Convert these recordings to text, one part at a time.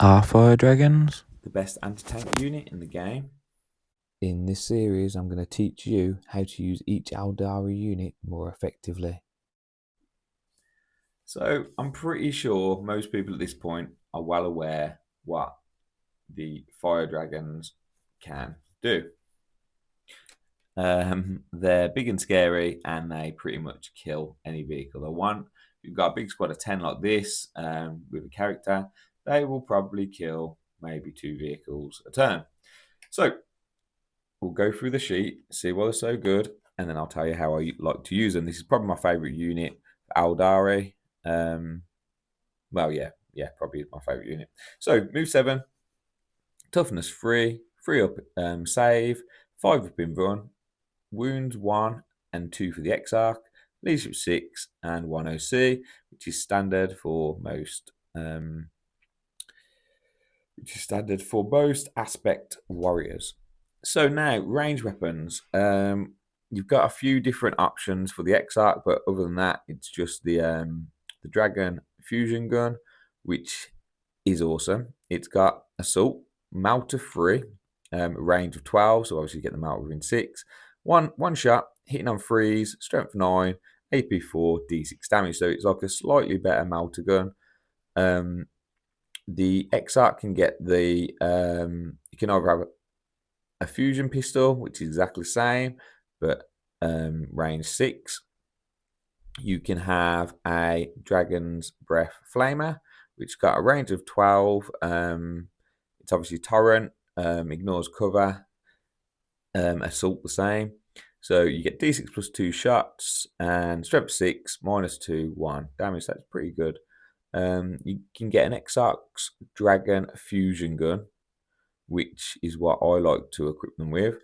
Are fire dragons the best anti-tank unit in the game? in this series? I'm going to teach you how to use each Aeldari unit more effectively. So I'm pretty sure most people at this point are well aware what the fire dragons can do. They're big and scary, and they pretty much kill any vehicle they want. If you've got a big squad of 10 like this with a character, they will probably kill maybe 2 vehicles a turn. So we'll go through the sheet, see why they're so good, and then I'll tell you how I like to use them. This is probably my favourite unit, Aeldari. Probably my favourite unit. So move 7, toughness 3, 3 up save, 5 up in run, wounds 1 and 2 for the Exarch, leadership 6 and 1 OC, which is standard for most. Which is standard for most aspect warriors. So now range weapons. You've got a few different options for the Exarch, but other than that, it's just the Dragon fusion gun, which is awesome. It's got assault, Malta 3, range of 12, so obviously you get the Malta within 6. One shot, hitting on 3s, strength 9, AP 4, D6 damage. So it's like a slightly better Malta gun. The Exarch can get the you can either have a fusion pistol, which is exactly the same, but range 6. You can have a Dragon's Breath Flamer, which got a range of 12. It's obviously Torrent, ignores cover, assault the same. So you get D6 plus 2 shots and strength 6, minus 2, 1 damage. That's pretty good. You can get an Exarch's Dragon fusion gun, which is what I like to equip them with.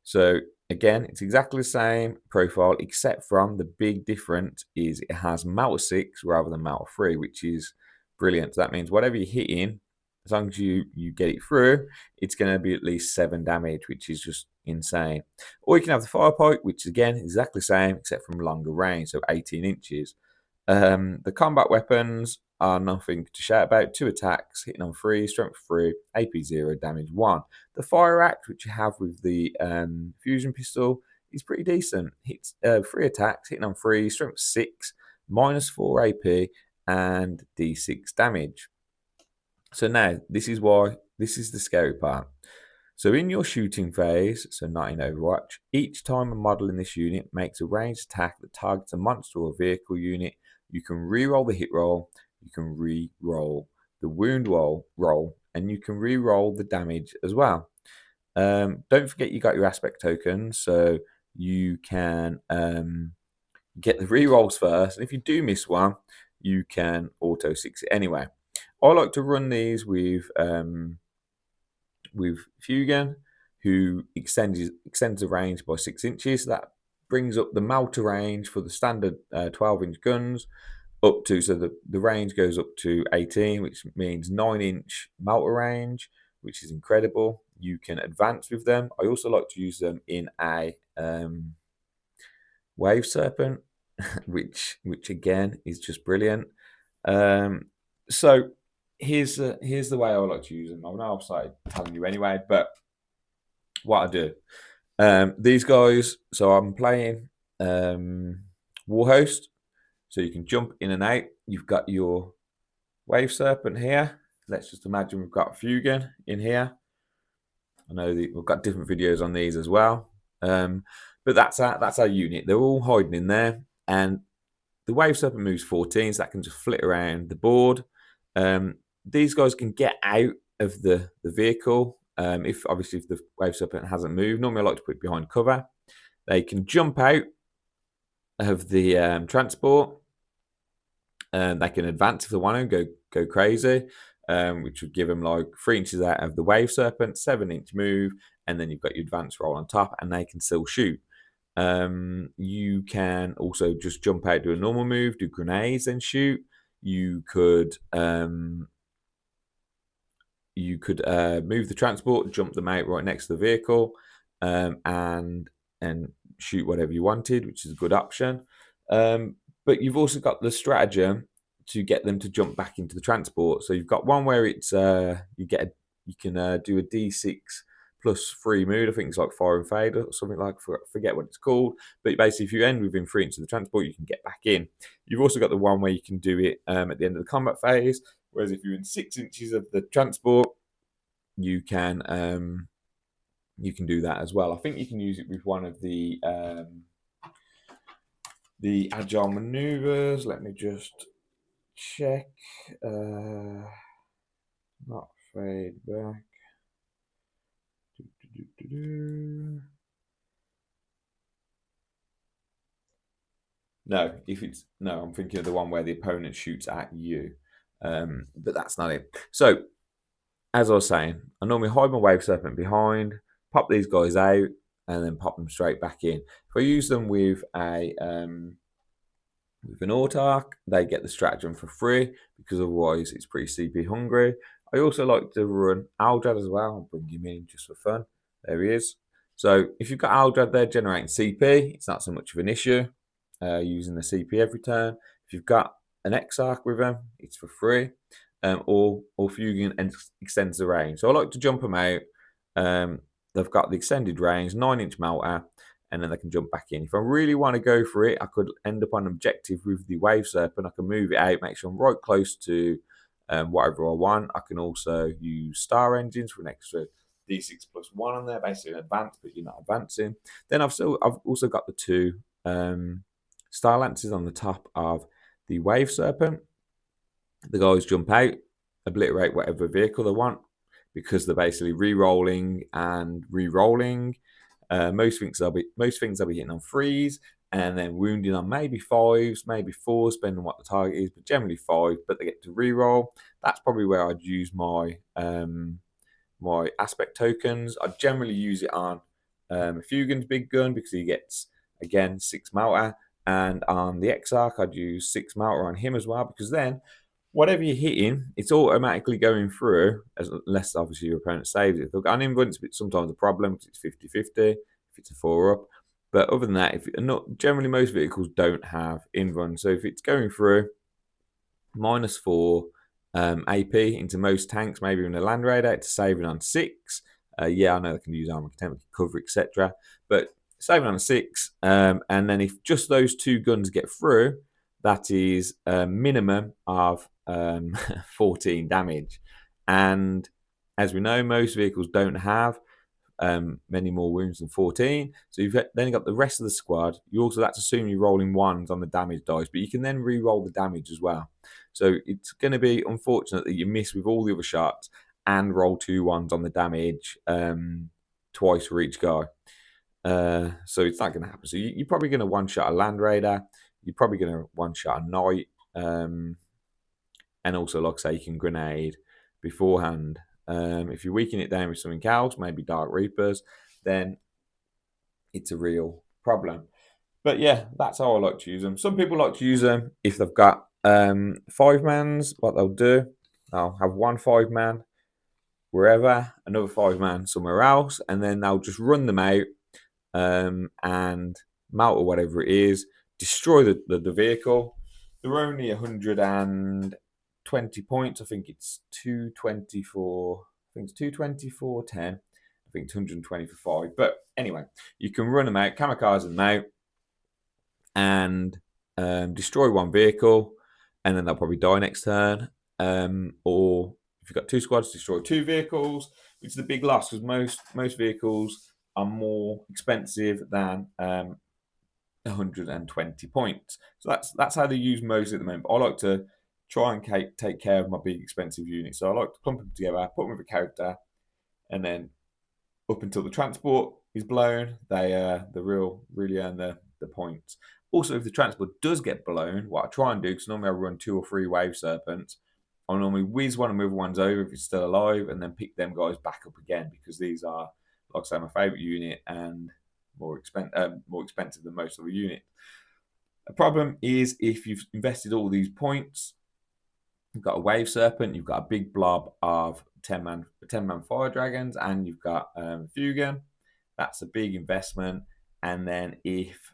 So again, it's exactly the same profile, except from the big difference is it has Malta 6 rather than Malta 3, which is brilliant. So that means whatever you're hitting, as long as you get it through, it's going to be at least 7 damage, which is just insane. Or you can have the fire pipe, which again is exactly the same, except from longer range, so 18 inches. The combat weapons are nothing to shout about. 2 attacks, hitting on 3, strength 3, AP 0, damage 1. The fire axe, which you have with the fusion pistol, is pretty decent. Hits 3 attacks, hitting on 3, strength 6, minus 4 AP, and D6 damage. So now, this is the scary part. So in your shooting phase, so not in Overwatch, each time a model in this unit makes a ranged attack that targets a monster or vehicle unit, you can re-roll the hit roll, you can re-roll the wound roll, and you can re-roll the damage as well. Don't forget you got your aspect tokens, so you can get the re-rolls first, and if you do miss one, you can auto 6 it anyway. I like to run these with Fugan, who extends the range by 6 inches. That brings up the Malta range for the standard 12-inch guns up to, so the range goes up to 18, which means 9-inch Malta range, which is incredible. You can advance with them. I also like to use them in a Wave Serpent, which again is just brilliant. So here's the way I like to use them. I know I've started telling you anyway, but what I do, these guys. So I'm playing Warhost, so you can jump in and out. You've got your Wave Serpent here. Let's just imagine we've got Fugan in here. I know we've got different videos on these as well, but that's our unit. They're all hiding in there, and the Wave Serpent moves 14, so that can just flit around the board. These guys can get out of the vehicle if the Wave Serpent hasn't moved. Normally, I like to put it behind cover. They can jump out of the transport. They can advance if they want to, go crazy, which would give them like 3 inches out of the Wave Serpent, 7-inch move, and then you've got your advance roll on top, and they can still shoot. You can also just jump out, do a normal move, do grenades, then shoot. You could move the transport, jump them out right next to the vehicle, and shoot whatever you wanted, which is a good option. But you've also got the stratagem to get them to jump back into the transport. So you've got one where it's you can do a D6 plus 3 mood. I think it's like Fire and Fade or something like. Forget what it's called. But basically, if you end within 3 inches of the transport, you can get back in. You've also got the one where you can do it at the end of the combat phase. Whereas if you're in 6 inches of the transport, you can do that as well. I think you can use it with one of the agile maneuvers. Let me just check. Not fade back. No, I'm thinking of the one where the opponent shoots at you, but that's not it. So, as I was saying, I normally hide my wave serpent behind, pop these guys out, and then pop them straight back in. If I use them with an autarch, they get the stratagem for free because otherwise it's pretty CP hungry. I also like to run Aeldari as well. I'll bring him in just for fun. There he is. So if you've got Aeldari there generating CP, it's not so much of an issue using the CP every turn. If you've got an Exarch with them, it's for free. Or Fugian extends the range. So I like to jump them out. They've got the extended range, 9-inch melter, and then they can jump back in. If I really want to go for it, I could end up on an objective with the Wave Serpent. I can move it out, make sure I'm right close to whatever I want. I can also use Star Engines for an extra D6 plus 1 on there, basically an advance, but you're not advancing. Then I've also got the 2 Star Lances on the top of the Wave Serpent. The guys jump out, obliterate whatever vehicle they want, because they're basically re-rolling and re-rolling. Most things I'll be hitting on 3s, and then wounding on maybe 5s, maybe 4s, depending on what the target is, but generally 5. But they get to re-roll. That's probably where I'd use my my aspect tokens. I'd generally use it on Fugan's big gun because he gets again 6 melter, and on the Exarch I'd use 6 melter on him as well, because then whatever you're hitting, it's automatically going through, unless obviously your opponent saves it. On invulns, it's sometimes a problem because it's 50-50 if it's a 4-up. But other than that, generally most vehicles don't have invuln. So if it's going through, -4 AP into most tanks, maybe in a Land Raider, it's saving on 6. Yeah, I know they can use armor contempt, cover, etc. But saving on 6, and then if just those 2 guns get through, that is a minimum of 14 damage. And as we know, most vehicles don't have many more wounds than 14. So you've then got the rest of the squad. That's assuming you're rolling 1s on the damage dice, but you can then re-roll the damage as well. So it's going to be unfortunate that you miss with all the other shots and roll 2 1s on the damage twice for each guy. So it's not going to happen. So you're probably going to one-shot a Land Raider. You're probably going to one-shot a Knight. And also, like I say, you can grenade beforehand. If you weaken it down with something else, maybe Dark Reapers, then it's a real problem. But yeah, that's how I like to use them. Some people like to use them if they've got 5-mans. What they'll do, they'll have 1 5-man wherever, another 5-man somewhere else, and then they'll just run them out and melt or whatever it is, destroy the vehicle. They're only 120 points. I think it's 224. I think it's 224 10. I think it's 120 for 5. But anyway, you can run them out, kamikaze them out, and destroy 1 vehicle, and then they'll probably die next turn. Or if you've got 2 squads, destroy 2 vehicles, which is a big loss because most vehicles are more expensive than 120 points. So that's how they use most at the moment. But I like to try and take care of my big expensive units. So I like to clump them together, put them with a character, and then up until the transport is blown, they really earn the points. Also, if the transport does get blown, what I try and do, because normally I run 2 or 3 Wave Serpents, I normally whiz one and move ones over if it's still alive, and then pick them guys back up again, because these are, like I say, my favourite unit and more expensive than most of the unit. The problem is if you've invested all these points, you've got a Wave Serpent, you've got a big blob of 10-man Fire Dragons, and you've got Fugan. That's a big investment. And then if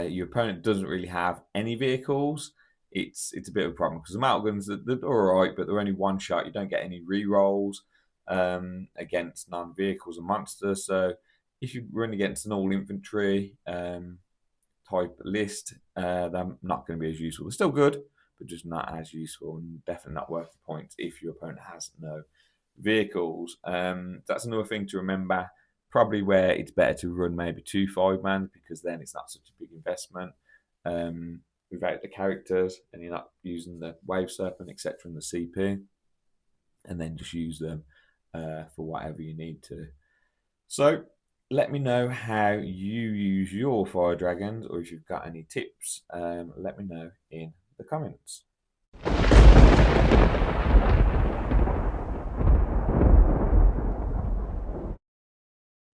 your opponent doesn't really have any vehicles, it's a bit of a problem because the Malguns, they're all right, but they're only one shot. You don't get any re-rolls against non-vehicles and monsters. So if you run against an all-infantry type list, they're not going to be as useful. They're still good, but just not as useful, and definitely not worth the points if your opponent has no vehicles. That's another thing to remember. Probably where it's better to run maybe 2 5-man, because then it's not such a big investment without the characters, and you're not using the Wave Serpent, etc., and the CP, and then just use them for whatever you need to. So let me know how you use your fire dragons, or if you've got any tips, let me know in the comments.